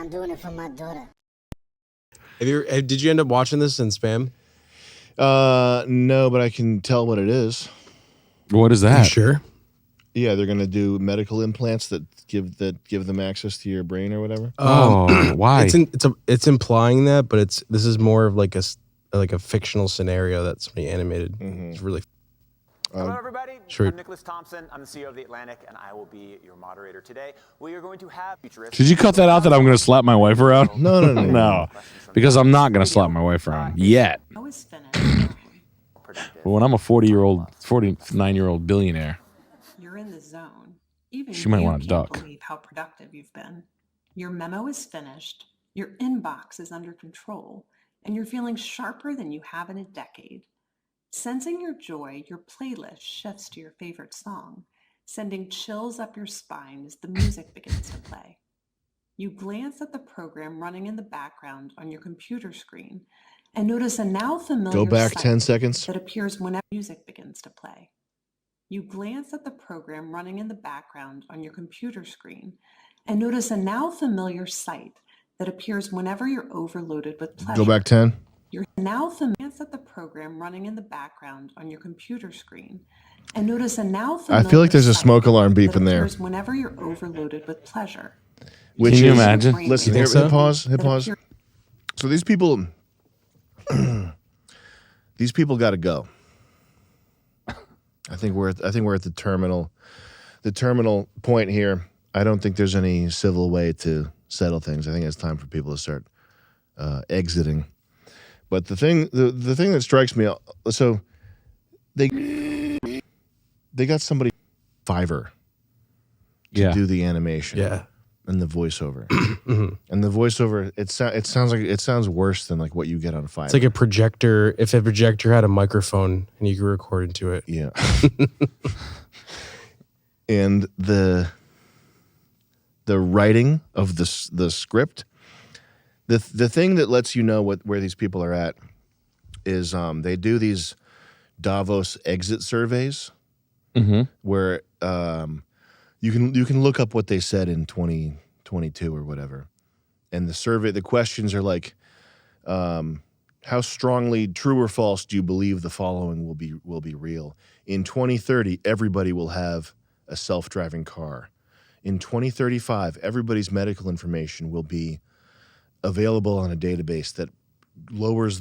I'm doing it for my daughter. Did you end up watching this in spam? No, but I can tell what it is. What is that? You sure? Yeah, they're gonna do medical implants that give them access to your brain or whatever. Why? It's implying that, but this is more of like a fictional scenario that somebody animated. It's really. Hello, everybody. Sure. I'm Nicholas Thompson. I'm the CEO of The Atlantic, and I will be your moderator today. We are going to have futuristic. Should you cut that out that I'm going to slap my wife around? No. No, because I'm not going to slap my wife around yet. I was finished. But when I'm a 49-year-old billionaire, You're in the zone. Even She might you want to can't duck. believe how productive you've been. Your memo is finished, your inbox is under control, and you're feeling sharper than you have in a decade. Sensing your joy, your playlist shifts to your favorite song, sending chills up your spine as the music begins to play. You glance at the program running in the background on your computer screen and notice a now familiar Go back sight 10 seconds. that appears whenever music begins to play. You glance at the program running in the background on your computer screen and notice a now familiar sight that appears whenever you're overloaded with pleasure. Go back 10. You're now familiar at the program running in the background on your computer screen and notice a now familiar I feel like there's a sight smoke alarm that beeping there. appears whenever you're overloaded with pleasure. Which Can you is, imagine? Listen, You here, think so? hit pause. So these people, got to go. I think we're at the terminal point here. I don't think there's any civil way to settle things. I think it's time for people to start exiting. But the thing that strikes me, so they got somebody Fiverr to do the animation, and the voiceover, and the voiceover. It sounds worse than like what you get on Fiverr. It's like a projector. If a projector had a microphone and you could record into it. Yeah. And the writing of the script, the thing that lets you know where these people are at is they do these Davos exit surveys where you can look up what they said in 2022 or whatever, and the questions are like, how strongly true or false do you believe the following will be real? In 2030, everybody will have a self-driving car. In 2035, everybody's medical information will be available on a database that lowers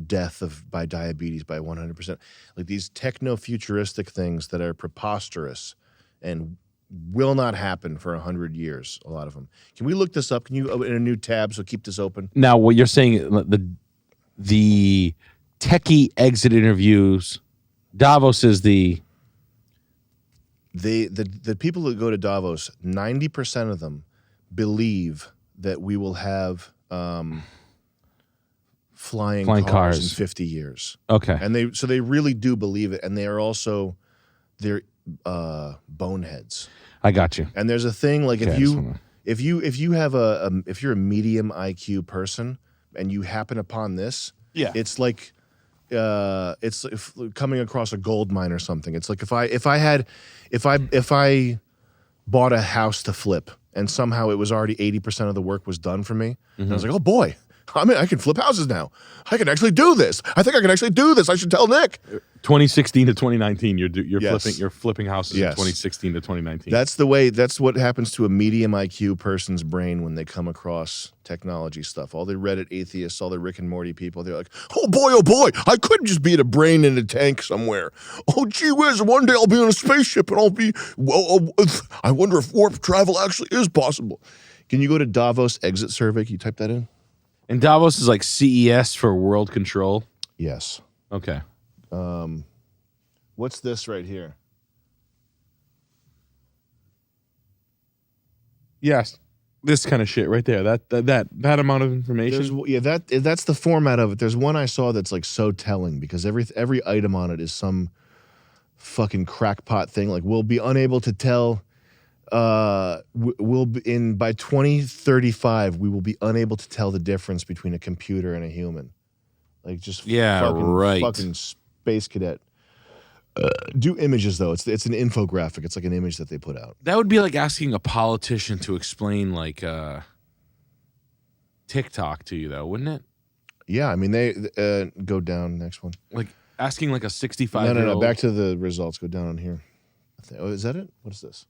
death by diabetes by 100%. Like these techno-futuristic things that are preposterous and will not happen for 100 years, a lot of them. Can we look this up? Can you open a new tab, so keep this open? Now, what you're saying, the techie exit interviews, Davos is the people that go to Davos, 90% of them believe that we will have flying cars in 50 years. Okay. And they really do believe it, and they're boneheads. I got you. And there's a thing like Okay, if you're a medium IQ person and you happen upon this, it's like it's coming across a gold mine or something. It's like if I bought a house to flip and somehow it was already 80% of the work was done for me, and I was like, oh boy, I can flip houses now. I can actually do this. I think I can actually do this. I should tell Nick. 2016 to 2019, you're Yes. flipping houses Yes. in 2016 to 2019. That's what happens to a medium IQ person's brain when they come across technology stuff. All the Reddit atheists, all the Rick and Morty people, they're like, oh boy, I could just be a brain in a tank somewhere. Oh gee whiz, one day I'll be on a spaceship and I'll be, I wonder if warp travel actually is possible. Can you go to Davos exit survey? Can you type that in? And Davos is like CES for world control? Yes. Okay. What's this right here? Yes. This kind of shit right there. That amount of information. That's the format of it. There's one I saw that's like so telling because every item on it is some fucking crackpot thing. Like we'll be unable to tell. By 2035 we will be unable to tell the difference between a computer and a human. Like just fucking space cadet. Do images though. It's an infographic. It's like an image that they put out. That would be like asking a politician to explain like TikTok to you, though, wouldn't it? Yeah, I mean, they go down. Next one. Like asking like a 65-year-old. No. Back to the results. Go down on here. Oh, is that it? What is this?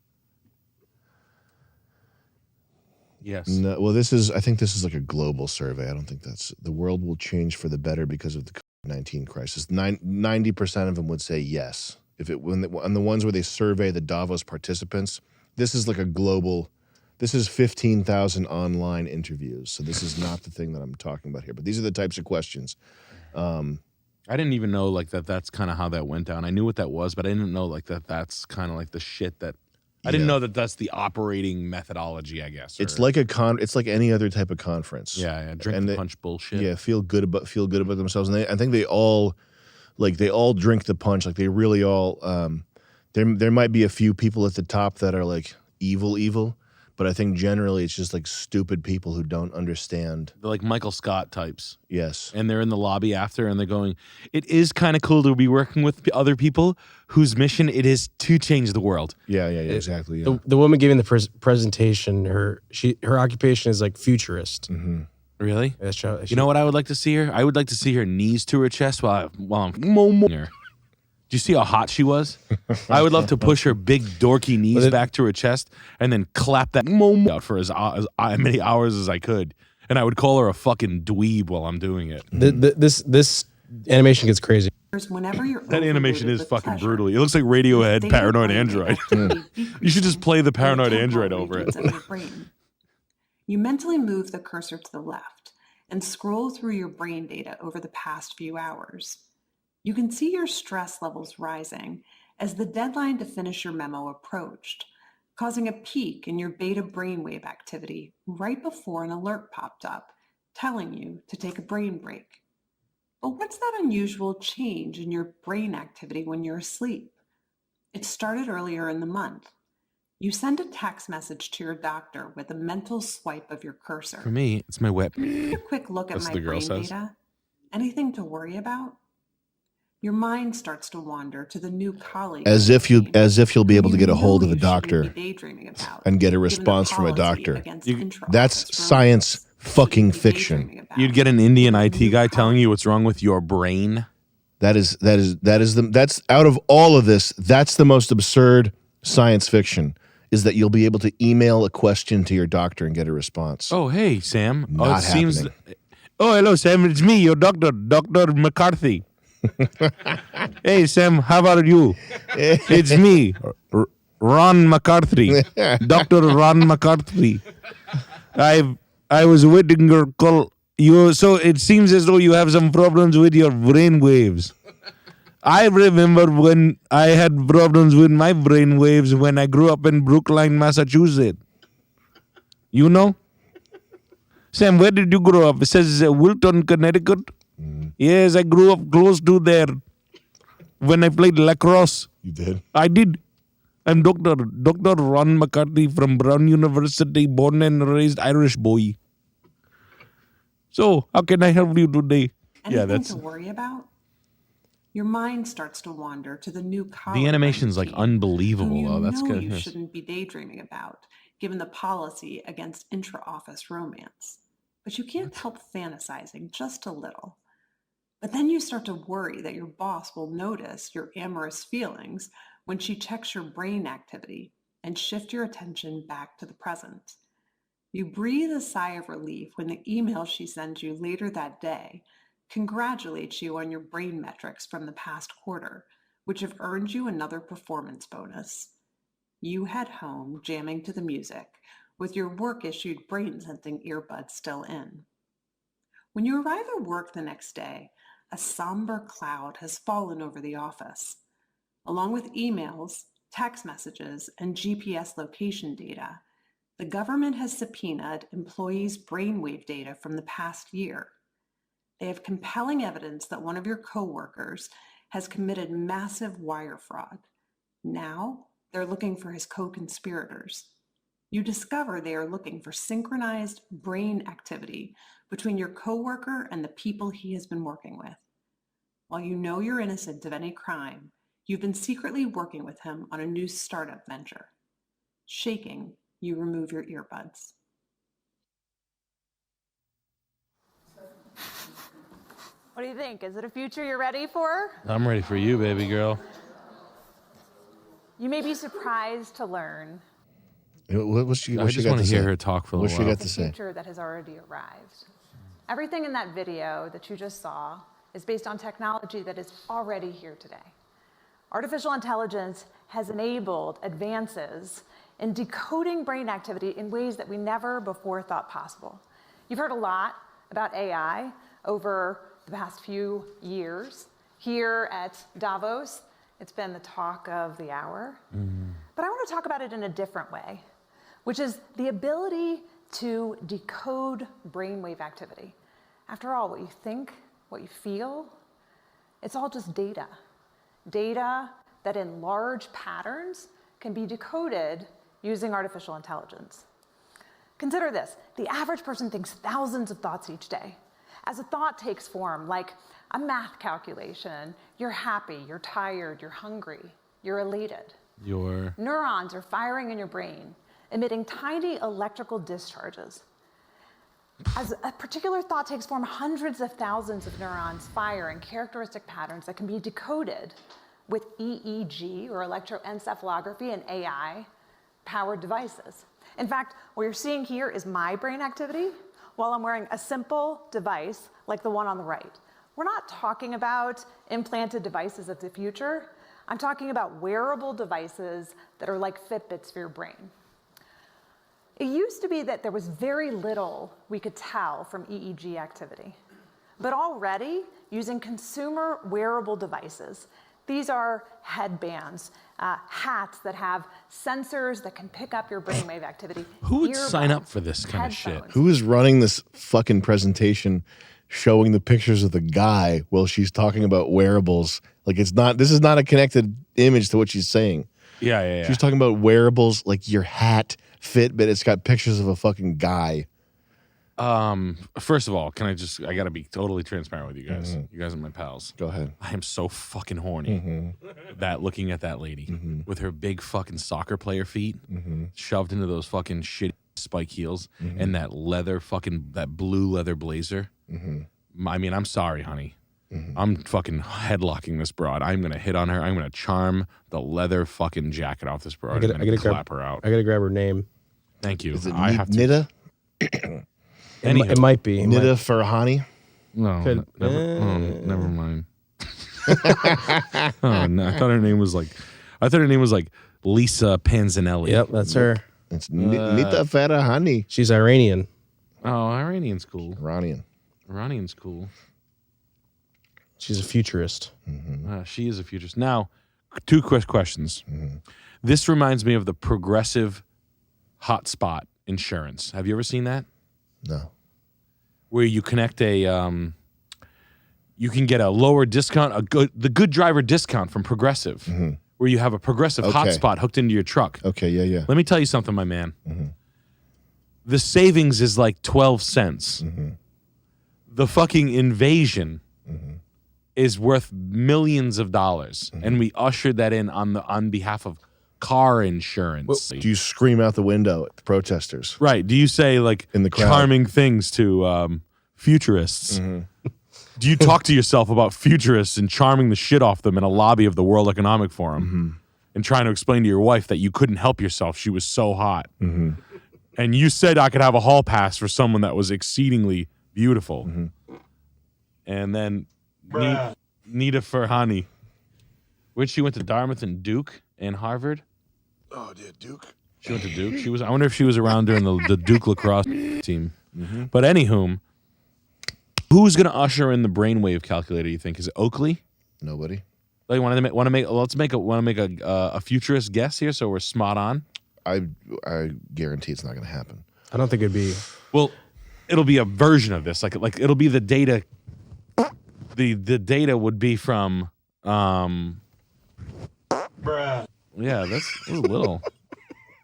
Yes. No. Well, I think this is like a global survey. I don't think the world will change for the better because of the COVID-19 crisis. 90% of them would say yes. On the ones where they survey the Davos participants, this is like a global. This is 15,000 online interviews. So this is not the thing that I'm talking about here. But these are the types of questions. I didn't even know like that's kind of how that went down. I knew what that was, but I didn't know like that's kind of like the shit that. I didn't know that's the operating methodology, I guess. It's like it's like any other type of conference. Yeah, drink the punch bullshit. Yeah, feel good about themselves, and I think they all drink the punch. Like they really all. There might be a few people at the top that are like evil, but I think generally it's just like stupid people who don't understand. They're like Michael Scott types. Yes. And they're in the lobby after and they're going, it is kind of cool to be working with other people whose mission it is to change the world. Yeah, exactly. Yeah. The woman giving the presentation, her occupation is like futurist. Mm-hmm. Really? You know what I would like to see her? I would like to see her knees to her chest while I'm her. Do you see how hot she was? I would love to push her big dorky knees back to her chest and then clap that out for as many hours as I could. And I would call her a fucking dweeb while I'm doing it. This animation gets crazy. Whenever you're That animation is fucking pleasure, brutal. It looks like Radiohead they Paranoid find Android. activity You should just play the Paranoid decreases in Android temporal over it. regions of your brain. You mentally move the cursor to the left and scroll through your brain data over the past few hours. You can see your stress levels rising as the deadline to finish your memo approached, causing a peak in your beta brainwave activity right before an alert popped up, telling you to take a brain break. But what's that unusual change in your brain activity when you're asleep? It started earlier in the month. You send a text message to your doctor with a mental swipe of your cursor. For me, it's my wet. Take a quick look at That's my the girl brain says. data. Anything to worry about? Your mind starts to wander to the new colleague. As if you'll be able to get a hold of a you doctor shouldn't be daydreaming about, and get a given the response from a policy doctor. against That's intra-office science romance. fucking You shouldn't be fiction. daydreaming about, You'd get an Indian given IT the new guy telling you policy. what's wrong with your brain. That's out of all of this, that's the most absurd science fiction, is that you'll be able to email a question to your doctor and get a response. Oh, hey, Sam. Not happening. Oh, hello, Sam. It's me, your doctor, Dr. McCarthy. Hey, Sam, how are you? It's me, Ron McCarthy, Dr. Ron McCarthy. I was waiting your call. So it seems as though you have some problems with your brain waves. I remember when I had problems with my brain waves when I grew up in Brookline, Massachusetts. You know? Sam, where did you grow up? It says Wilton, Connecticut. Yes, I grew up close to there when I played lacrosse. You did? I did. I'm Dr. Ron McCarthy from Brown University, born and raised Irish boy. So, how can I help you today? Anything to worry about? Your mind starts to wander to the new colleague. The animation's like unbelievable, who though. That's know good. you shouldn't be daydreaming about, given the policy against intra-office romance. But you can't help fantasizing just a little. But then you start to worry that your boss will notice your amorous feelings when she checks your brain activity and shift your attention back to the present. You breathe a sigh of relief when the email she sends you later that day congratulates you on your brain metrics from the past quarter, which have earned you another performance bonus. You head home jamming to the music, with your work-issued brain-sensing earbuds still in. When you arrive at work the next day, a somber cloud has fallen over the office. Along with emails, text messages, and GPS location data, the government has subpoenaed employees' brainwave data from the past year. They have compelling evidence that one of your coworkers has committed massive wire fraud. Now, they're looking for his co-conspirators. You discover they are looking for synchronized brain activity between your coworker and the people he has been working with. While you know you're innocent of any crime, you've been secretly working with him on a new startup venture. Shaking, you remove your earbuds. What do you think? Is it a future you're ready for? I'm ready for you, baby girl. You may be surprised to learn What's she I just got want to to hear say? her talk for a What's little she while. got to the say? future that has already arrived. Everything in that video that you just saw is based on technology that is already here today. Artificial intelligence has enabled advances in decoding brain activity in ways that we never before thought possible. You've heard a lot about AI over the past few years. Here at Davos, it's been the talk of the hour. But I want to talk about it in a different way, which is the ability to decode brainwave activity. After all, what you think, what you feel, it's all just data. Data that in large patterns can be decoded using artificial intelligence. Consider this, the average person thinks thousands of thoughts each day. As a thought takes form, like a math calculation, you're happy, you're tired, you're hungry, you're elated. Neurons are firing in your brain, emitting tiny electrical discharges. As a particular thought takes form, hundreds of thousands of neurons fire in characteristic patterns that can be decoded with EEG, or electroencephalography, and AI-powered devices. In fact, what you're seeing here is my brain activity while I'm wearing a simple device like the one on the right. We're not talking about implanted devices of the future. I'm talking about wearable devices that are like Fitbits for your brain. It used to be that there was very little we could tell from EEG activity. But already, using consumer wearable devices, these are headbands, hats that have sensors that can pick up your brainwave activity. Who would sign earbuds, up for this kind of shit? headphones. Who is running this fucking presentation showing the pictures of the guy while she's talking about wearables? Like, this is not a connected image to what she's saying. Yeah. She's talking about wearables like your hat, Fitbit. It's got pictures of a fucking guy. First of all, I gotta be totally transparent with you guys. Mm-hmm. You guys are my pals. Go ahead. I am so fucking horny that looking at that lady with her big fucking soccer player feet shoved into those fucking shitty spike heels and that blue leather blazer. I mean, I'm sorry, honey. I'm fucking headlocking this broad. I'm gonna hit on her. I'm gonna charm the leather fucking jacket off this broad. I'm gonna clap her out. I gotta grab her name. Thank you. Is it I have to. Nida? It might be. Nida Farhani? No, Could- never mind. Oh, no, I thought her name was like Lisa Panzanelli. Yep, that's her. It's Nida Farhani. She's Iranian. Oh, Iranian's cool. Iranian's cool. She's a futurist. She is a futurist. Now, two quick questions. This reminds me of the progressive hotspot insurance. Have you ever seen that? No. Where you connect you can get a lower discount, the good driver discount from Progressive, where you have a Progressive hotspot hooked into your truck. Okay, yeah. Let me tell you something, my man. The savings is like 12 cents. The fucking invasion is worth millions of dollars, and we ushered that in on behalf of car insurance. Do you scream out the window at the protesters? Right. Do you say like in the crowd, charming things to futurists? Do you talk to yourself about futurists and charming the shit off them in a lobby of the World Economic Forum and trying to explain to your wife that you couldn't help yourself? She was so hot. And you said I could have a hall pass for someone that was exceedingly beautiful. And then Nida Farhani, which she went to Dartmouth and Duke and Harvard. Oh, yeah, Duke. She went to Duke. I wonder if she was around during the Duke lacrosse team. But anywho, who's gonna usher in the brainwave calculator? You think is it Oakley? Nobody. Like, let's make a futurist guess here, so we're spot on. I guarantee it's not gonna happen. I don't think it'd be. Well, it'll be a version of this. Like it'll be the data. The data would be from. Yeah, that's a little.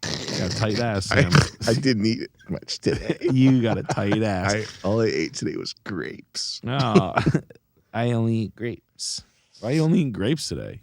You got a tight ass, Sam. I didn't eat it much today. You got a tight ass. All I ate today was grapes. No, I only eat grapes. Why you only eat grapes today?